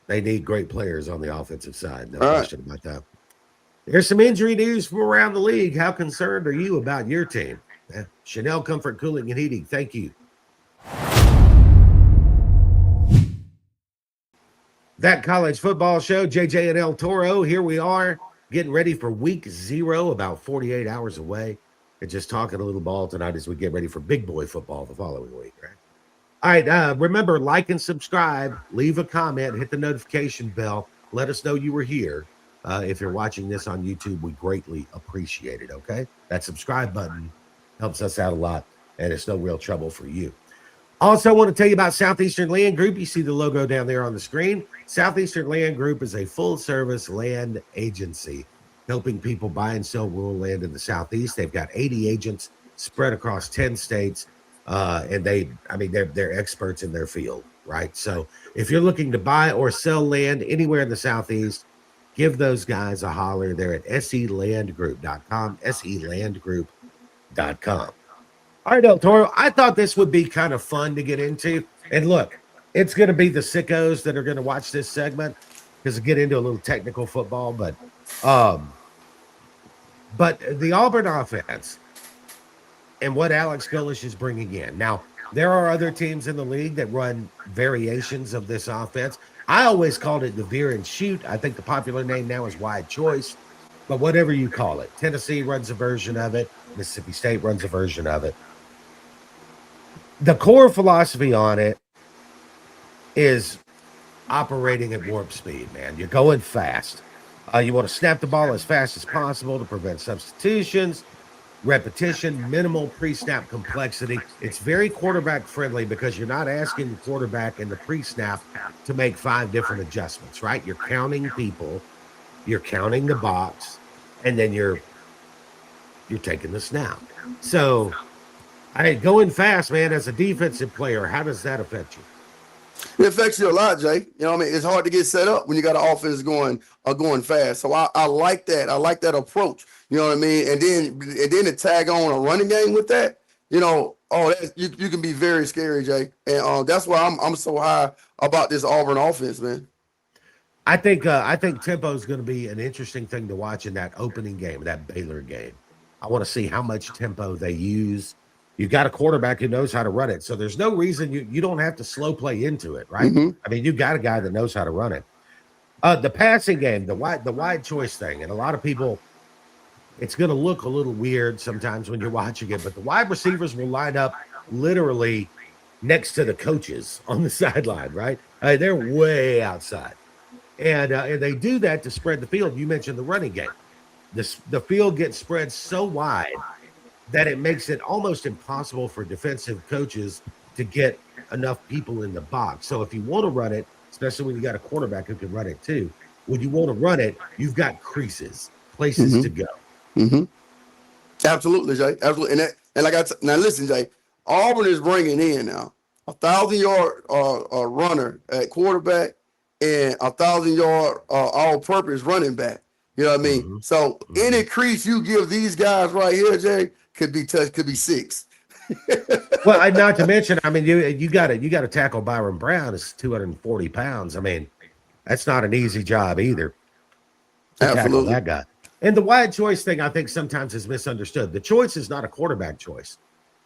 they need great players on the offensive side. No All right. question about that. There's some injury news from around the league. How concerned are you about your team? Chanel Comfort Cooling and Heating. Thank you. That college football show, JJ and Eltoro. Here we are getting ready for week 0, about 48 hours away. And just talking a little ball tonight as we get ready for big boy football the following week, right? All right, remember, like and subscribe, leave a comment, hit the notification bell. Let us know you were here. If you're watching this on YouTube, we greatly appreciate it, okay? That subscribe button helps us out a lot, and it's no real trouble for you. Also, I want to tell you about Southeastern Land Group. You see the logo down there on the screen. Southeastern Land Group is a full-service land agency helping people buy and sell rural land in the Southeast. They've got 80 agents spread across 10 states, and they're experts in their field, right? So if you're looking to buy or sell land anywhere in the Southeast, give those guys a holler. They're at selandgroup.com, selandgroup.com. All right, Eltoro, I thought this would be kind of fun to get into. And look, it's going to be the sickos that are going to watch this segment because get into a little technical football. But the Auburn offense and what Alex Golish is bringing in. Now, there are other teams in the league that run variations of this offense. I always called it the veer and shoot. I think the popular name now is wide choice. But whatever you call it, Tennessee runs a version of it. Mississippi State runs a version of it. The core philosophy on it is operating at warp speed, man. You're going fast. You want to snap the ball as fast as possible to prevent substitutions, repetition, minimal pre-snap complexity. It's very quarterback friendly because you're not asking the quarterback in the pre-snap to make 5 different adjustments, right? You're counting people, you're counting the box, and then you're taking the snap. So going fast, man, as a defensive player, how does that affect you? It affects you a lot, Jay. You know what I mean? It's hard to get set up when you got an offense going fast. So I like that. I like that approach. You know what I mean? And then to tag on a running game with that, you know, you can be very scary, Jay. And that's why I'm so high about this Auburn offense, man. I think tempo is going to be an interesting thing to watch in that opening game, that Baylor game. I want to see how much tempo they use. You've got a quarterback who knows how to run it. So there's no reason you don't have to slow play into it, right? Mm-hmm. I mean, you've got a guy that knows how to run it. The passing game, the wide choice thing, and a lot of people, it's going to look a little weird sometimes when you're watching it, but the wide receivers will line up literally next to the coaches on the sideline, right? They're way outside. And they do that to spread the field. You mentioned the running game. The field gets spread so wide that it makes it almost impossible for defensive coaches to get enough people in the box. So if you want to run it, especially when you got a quarterback who can run it too, when you want to run it, you've got creases, places to go. Mm-hmm. Absolutely, Jay. Absolutely. Now listen, Jay, Auburn is bringing in now 1,000-yard runner at quarterback and 1,000-yard all-purpose running back. You know what I mean? Mm-hmm. So any crease you give these guys right here, Jay, could be 6. Well, not to mention, I mean, you got to tackle Byron Brown. It's 240 pounds. I mean, that's not an easy job either. Absolutely, tackle that guy. And the wide choice thing, I think, sometimes is misunderstood. The choice is not a quarterback choice.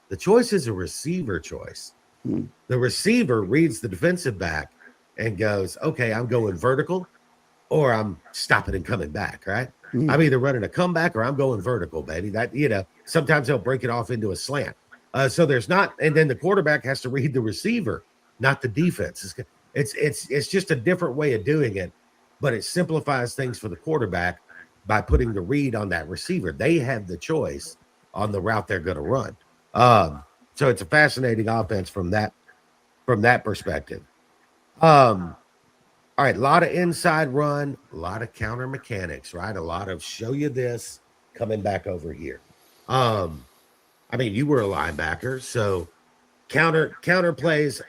The choice is a receiver choice. Mm-hmm. The receiver reads the defensive back and goes, "Okay, I'm going vertical, or I'm stopping and coming back." Right? Mm-hmm. I'm either running a comeback or I'm going vertical, baby. That sometimes they'll break it off into a slant. So there's not, and then the quarterback has to read the receiver, not the defense. It's just a different way of doing it, but it simplifies things for the quarterback by putting the read on that receiver. They have the choice on the route they're going to run. So it's a fascinating offense from that perspective. All right, a lot of inside run, a lot of counter mechanics, right? A lot of show you this, coming back over here. I mean, you were a linebacker, so counter plays.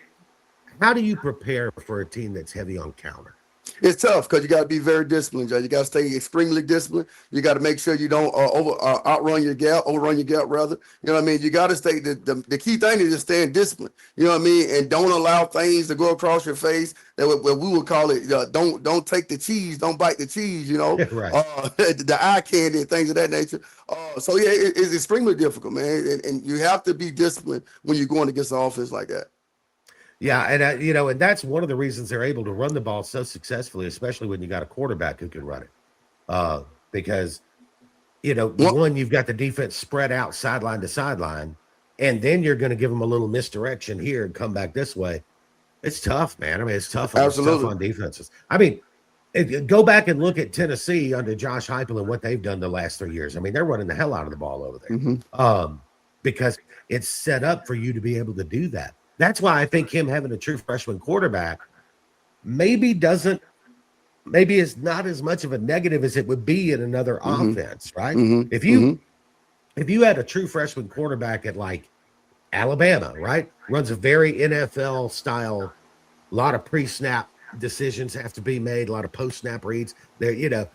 How do you prepare for a team that's heavy on counter? It's tough because you got to be very disciplined, Jay. You got to stay extremely disciplined. You got to make sure you don't outrun your gap, overrun your gap, rather. You know what I mean? You got to stay. The key thing is just staying disciplined. You know what I mean? And don't allow things to go across your face. That what we would call it. Don't take the cheese. Don't bite the cheese. You know, Right. The eye candy and things of that nature. So yeah, it's extremely difficult, man. And you have to be disciplined when you're going against an offense like that. Yeah, and and that's one of the reasons they're able to run the ball so successfully, especially when you got a quarterback who can run it. Because one, you've got the defense spread out sideline to sideline, and then you're going to give them a little misdirection here and come back this way. It's tough, man. I mean, it's tough. It's tough on defenses. I mean, go back and look at Tennessee under Josh Heupel and what they've done the last 3 years. I mean, they're running the hell out of the ball over there, because it's set up for you to be able to do that. That's why I think him having a true freshman quarterback maybe is not as much of a negative as it would be in another offense, right? If you had a true freshman quarterback at like Alabama, right, runs a very NFL style, a lot of pre-snap decisions have to be made, a lot of post-snap reads there,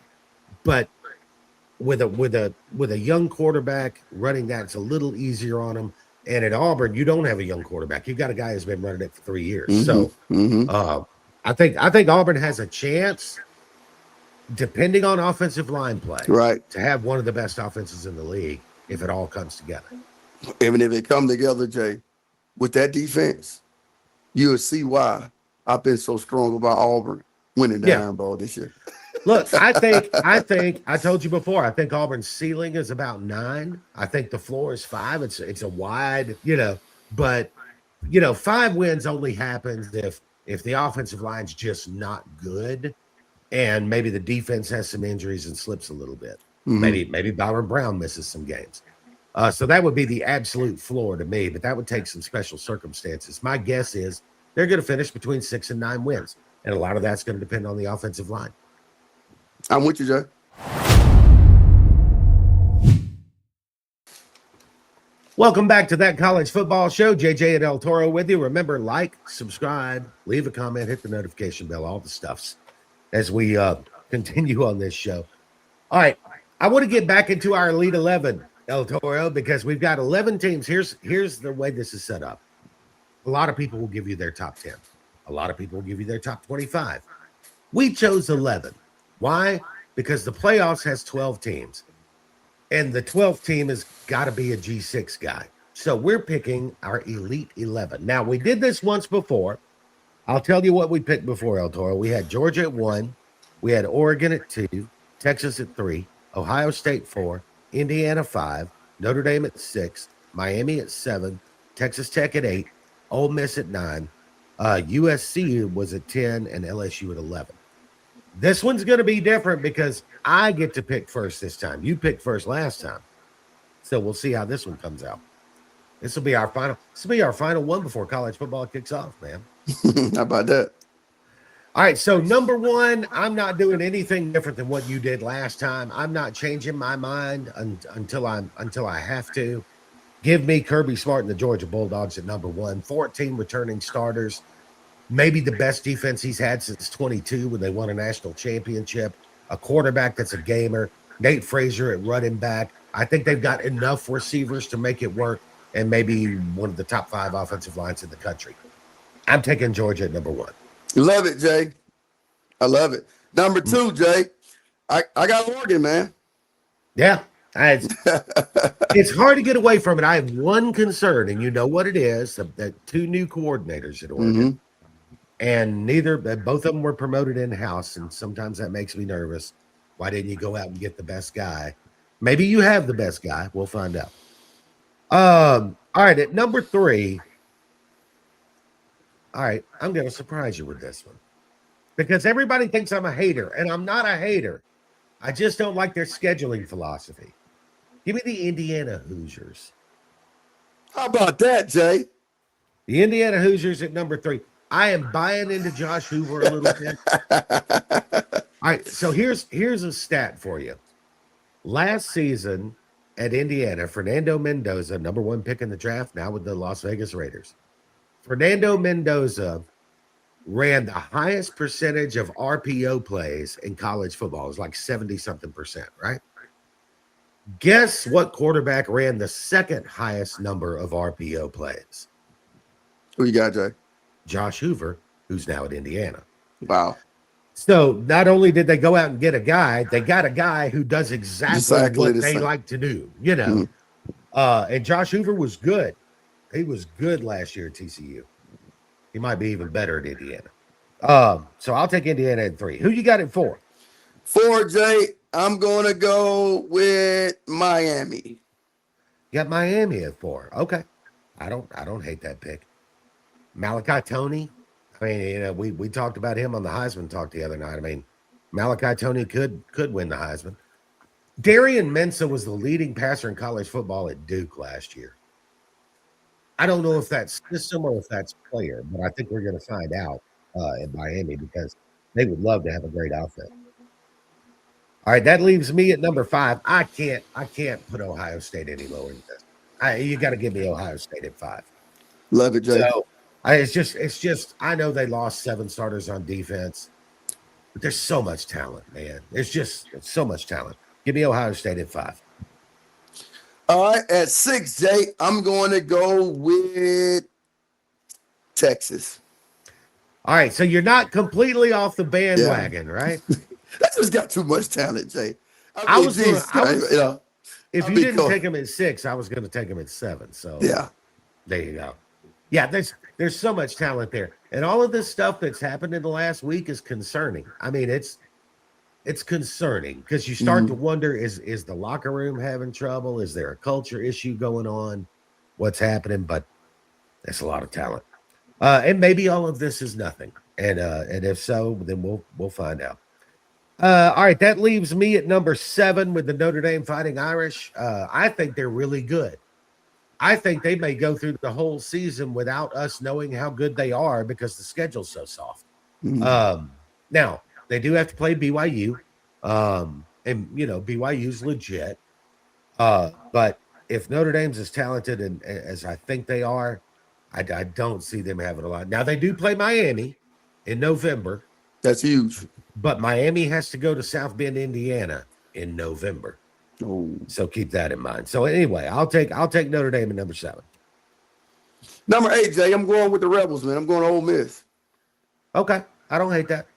but with a young quarterback running that, it's a little easier on him. And at Auburn, you don't have a young quarterback. You've got a guy who's been running it for 3 years. So I think Auburn has a chance, depending on offensive line play, right, to have one of the best offenses in the league if it all comes together. Even if it come together, Jay, with that defense, you'll see why I've been so strong about Auburn winning the Iron Bowl this year. Look, I think I told you before, I think Auburn's ceiling is about 9. I think the floor is 5. It's a wide, but 5 wins only happens if the offensive line's just not good and maybe the defense has some injuries and slips a little bit. Maybe Byron Brown misses some games. So that would be the absolute floor to me, but that would take some special circumstances. My guess is they're going to finish between 6 and 9 wins, and a lot of that's going to depend on the offensive line. I'm with you, Jay. Welcome back to That College Football Show. JJ and Eltoro with you. Remember, like, subscribe, leave a comment, hit the notification bell, all the stuffs as we continue on this show. All right, I want to get back into our Elite 11, Eltoro, because we've got 11 teams. Here's the way this is set up. A lot of people will give you their top 10. A lot of people will give you their top 25. We chose 11. Why? Because the playoffs has 12 teams, and the 12th team has got to be a G6 guy. So we're picking our Elite 11. Now, we did this once before. I'll tell you what we picked before, El Toro. We had Georgia at 1. We had Oregon at 2, Texas at 3, Ohio State 4, Indiana 5, Notre Dame at 6, Miami at 7, Texas Tech at 8, Ole Miss at 9, USC was at 10, and LSU at 11. This one's going to be different because I get to pick first this time. You picked first last time. So we'll see how this one comes out. This will be our final one before college football kicks off, man. How about that? All right, so number 1, I'm not doing anything different than what you did last time. I'm not changing my mind until I have to. Give me Kirby Smart and the Georgia Bulldogs at number 1. 14 returning starters. Maybe the best defense he's had since 22 when they won a national championship. A quarterback that's a gamer. Nate Frazier at running back. I think they've got enough receivers to make it work, and maybe one of the top 5 offensive lines in the country. I'm taking Georgia at number 1. Love it, Jay. I love it. Number 2, Jay. I got Oregon, man. Yeah. It's hard to get away from it. I have one concern, and you know what it is. The 2 new coordinators at Oregon. And both of them were promoted in-house, and sometimes that makes me nervous. Why didn't you go out and get the best guy? Maybe you have the best guy. We'll find out. All right, at number 3. All right, I'm going to surprise you with this one. Because everybody thinks I'm a hater, and I'm not a hater. I just don't like their scheduling philosophy. Give me the Indiana Hoosiers. How about that, Jay? The Indiana Hoosiers at number 3. I am buying into Josh Hoover a little bit. All right, so here's a stat for you. Last season at Indiana, Fernando Mendoza, number 1 pick in the draft, now with the Las Vegas Raiders. Fernando Mendoza ran the highest percentage of RPO plays in college football. It was like 70 something percent, right? Guess what quarterback ran the second highest number of RPO plays? Who you got, Jay? Josh Hoover, who's now at Indiana. Wow. So not only did they go out and get a guy, they got a guy who does exactly what the they same. like to do, you know. And Josh Hoover was good. He was good last year at TCU. He might be even better at Indiana. So I'll take Indiana at 3. Who you got at 4? 4, Jay. I'm going to go with Miami. You got Miami at 4. Okay. I don't hate that pick. Malachi Toney. I mean, you know, we talked about him on the Heisman talk the other night. I mean, Malachi Toney could win the Heisman. Darian Mensah was the leading passer in college football at Duke last year. I don't know if that's system or if that's player, but I think we're going to find out in Miami because they would love to have a great offense. All right, that leaves me at number 5. I can't put Ohio State any lower than this. You got to give me Ohio State at 5. Love it, Jay. So it's just. I know they lost 7 starters on defense, but there's so much talent, man. It's so much talent. Give me Ohio State at 5. All right, at 6, Jay, I'm going to go with Texas. All right, so you're not completely off the bandwagon, right? That just got too much talent, Jay. If you didn't take him at 6, I was going to take him at 7. So yeah, there you go. Yeah, there's so much talent there, and all of this stuff that's happened in the last week is concerning. I mean, it's concerning because you start to wonder: is the locker room having trouble? Is there a culture issue going on? What's happening? But there's a lot of talent, and maybe all of this is nothing. And if so, then we'll find out. All right, that leaves me at number 7 with the Notre Dame Fighting Irish. I think they're really good. I think they may go through the whole season without us knowing how good they are because the schedule's so soft. Now, they do have to play BYU, and, you know, BYU's legit. But if Notre Dame's as talented and as I think they are, I don't see them having a lot. Now, they do play Miami in November. That's huge. But Miami has to go to South Bend, Indiana in November. Oh. So keep that in mind. So anyway, I'll take Notre Dame at number 7. Number 8, Jay, I'm going with the Rebels, man. I'm going to Ole Miss. Okay. I don't hate that.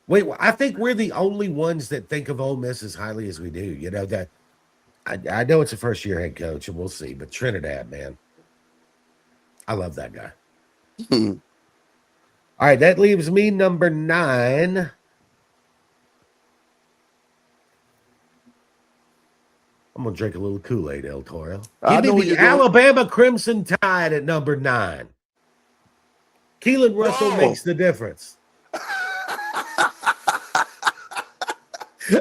Wait, I think we're the only ones that think of Ole Miss as highly as we do. You know, that I know it's a first-year head coach, and we'll see. But Trinidad, man, I love that guy. All right, that leaves me number 9. I'm going to drink a little Kool-Aid, Eltoro. Give me the Alabama Crimson Tide at number 9. Keelan Russell makes the difference.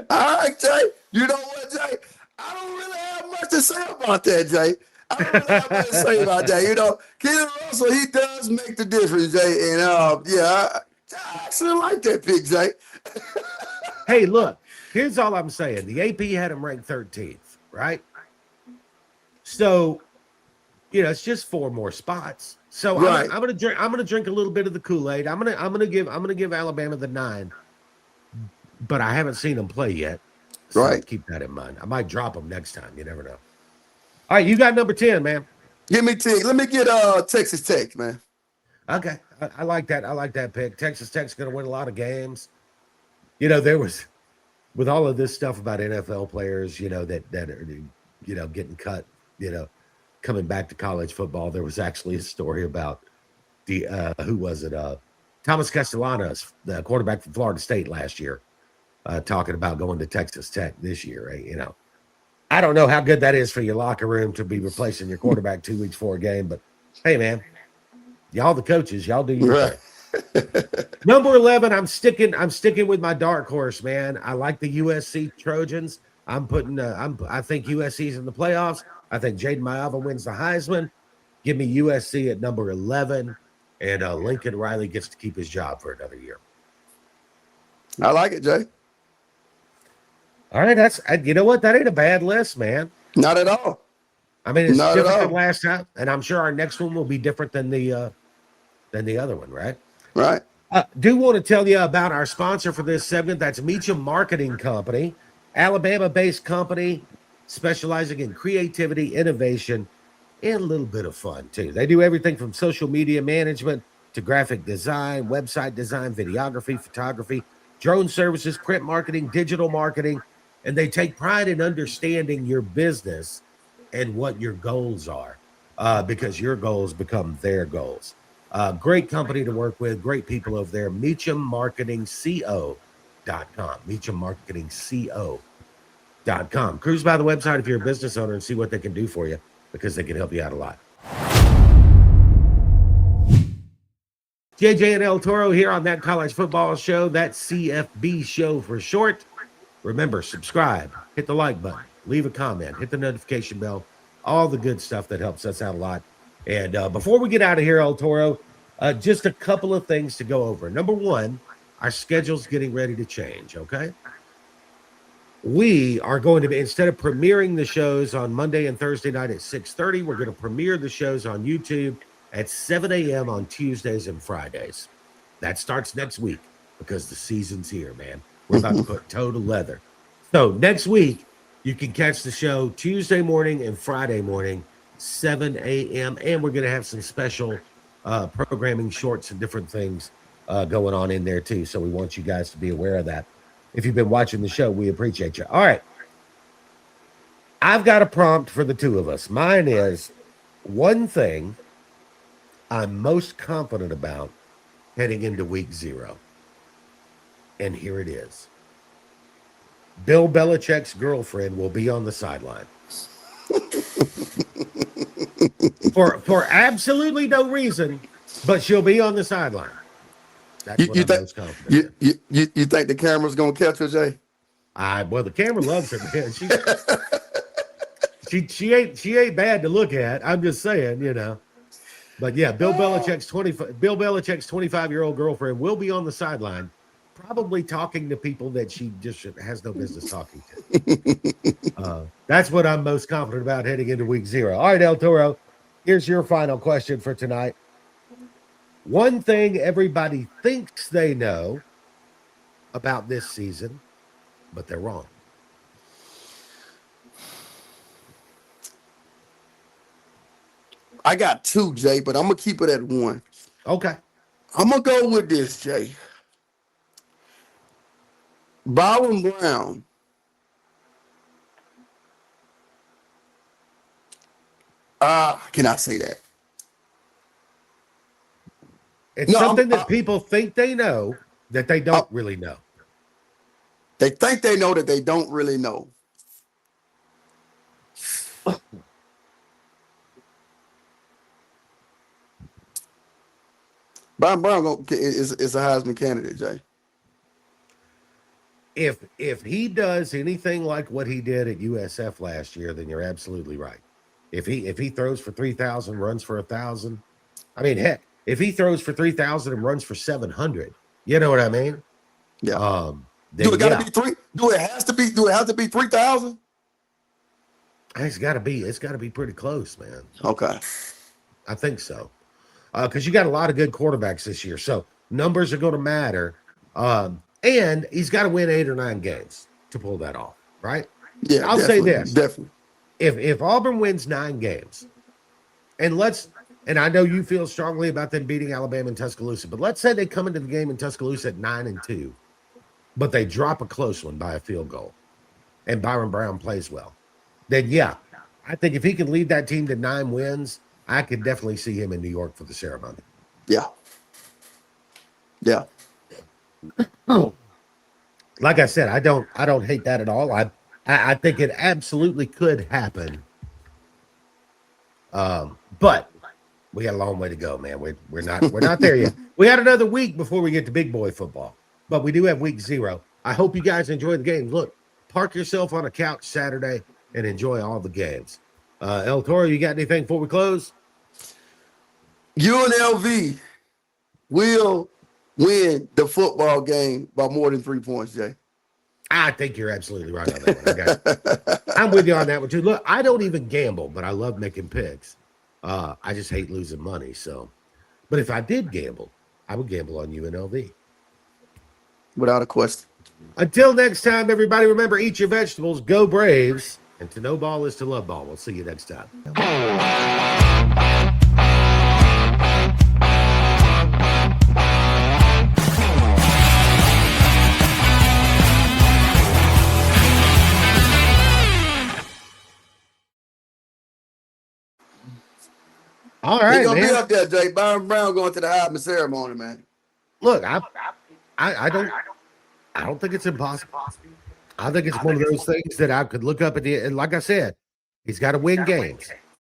All right, Jay. You know what, Jay? I don't really have much to say about that, Jay. I don't really have much to say about that. You know, Keelan Russell, he does make the difference, Jay. And, I actually like that pick, Jay. Hey, look, here's all I'm saying. The AP had him ranked 13th, right? So, you know, it's just 4 more spots. So right. I'm gonna drink a little bit of the Kool-Aid. I'm gonna give Alabama the 9, but I haven't seen them play yet. So right. Keep that in mind. I might drop them next time. You never know. All right, you got number 10, man. Give me 10. Let me get Texas Tech, man. Okay, I like that. I like that pick. Texas Tech's gonna win a lot of games. You know, there was with all of this stuff about NFL players, you know, that are, you know, getting cut, you know, coming back to college football. There was actually a story about the who was it? Thomas Castellanos, the quarterback from Florida State last year, talking about going to Texas Tech this year. Right? You know, I don't know how good that is for your locker room to be replacing your quarterback 2 weeks before a game, but hey, man, y'all the coaches, y'all do your thing. Number 11, I'm sticking with my dark horse, man. I like the USC Trojans. I think USC's in the playoffs. I think Jaden Maiava wins the Heisman. Give me USC at number 11, and Lincoln Riley gets to keep his job for another year. I like it, Jay. All right, you know what? That ain't a bad list, man. Not at all. I mean, it's different than last time, and I'm sure our next one will be different than the other one, right? Right. Do want to tell you about our sponsor for this segment. That's Meacham Marketing Company, Alabama-based company specializing in creativity, innovation, and a little bit of fun too. They do everything from social media management to graphic design, website design, videography, photography, drone services, print marketing, digital marketing, and they take pride in understanding your business and what your goals are, because your goals become their goals. Great company to work with, great people over there. MeachamMarketingCO.com. MeachamMarketingCO.com. Cruise by the website if you're a business owner and see what they can do for you, because they can help you out a lot. JJ and Eltoro here on That College Football Show, that CFB show for short. Remember, subscribe, hit the like button, leave a comment, hit the notification bell, all the good stuff that helps us out a lot. And before we get out of here, Eltoro, just a couple of things to go over. Number one, our schedule's getting ready to change, okay? We are going to be, instead of premiering the shows on Monday and Thursday night at 6:30, we're going to premiere the shows on YouTube at 7 a.m. on Tuesdays and Fridays. That starts next week because the season's here, man. We're about to put toe to leather. So next week, you can catch the show Tuesday morning and Friday morning, 7 a.m. And we're going to have some special programming shorts and different things going on in there too. So we want you guys to be aware of that. If you've been watching the show, we appreciate you. All right. I've got a prompt for the two of us. Mine is one thing I'm most confident about heading into week 0. And here it is. Bill Belichick's girlfriend will be on the sideline. for absolutely no reason, but she'll be on the sideline. That's what I'm most confident in. You think the camera's gonna catch her, Jay? Well, the camera loves her, man. She ain't bad to look at. I'm just saying, you know. But yeah, Bill Belichick's 25-year-old girlfriend will be on the sideline, probably talking to people that she just has no business talking to. That's what I'm most confident about heading into week 0. All right, Eltoro, here's your final question for tonight. One thing everybody thinks they know about this season, but they're wrong. I got 2, Jay, but I'm gonna keep it at 1. Okay. I'm gonna go with this, Jay. Byron Brown. Can I say that? It's something that people think they know that they don't really know. They think they know that they don't really know. Byron Brown is a Heisman candidate, Jay. If he does anything like what he did at USF last year, then you're absolutely right. If he throws for 3,000, runs for 1,000, I mean, heck, if he throws for 3,000 and runs for 700, you know what I mean? Yeah. Do it gotta be 3? Do it have to be 3,000? It's gotta be pretty close, man. Okay. I think so. Because you got a lot of good quarterbacks this year. So numbers are going to matter. And he's got to win 8 or 9 games to pull that off, right? Yeah, I'll say this. Definitely. If Auburn wins 9 games, and I know you feel strongly about them beating Alabama and Tuscaloosa, but let's say they come into the game in Tuscaloosa at 9-2, but they drop a close one by a field goal, and Byron Brown plays well, then yeah, I think if he can lead that team to 9 wins, I could definitely see him in New York for the ceremony. Yeah. Yeah. Like I said, I don't hate that at all. I think it absolutely could happen. But we got a long way to go, man. We're not there yet. We had another week before we get to big boy football, but we do have week 0. I hope you guys enjoy the games. Look, park yourself on a couch Saturday and enjoy all the games. Eltoro, you got anything before we close? UNLV will win the football game by more than 3 points, Jay. I think you're absolutely right on that one. I'm with you on that one too. Look, I don't even gamble, but I love making picks. I just hate losing money. So, but if I did gamble, I would gamble on UNLV. Without a question. Until next time, everybody, remember, eat your vegetables, go Braves, and to know ball is to love ball. We'll see you next time. All right, He's gonna man. be up there, Jay. Byron Brown going to the Heisman ceremony, man. Look, I don't think it's impossible. I think it's one of those things that I could look up at the, and like I said, he's got to win games.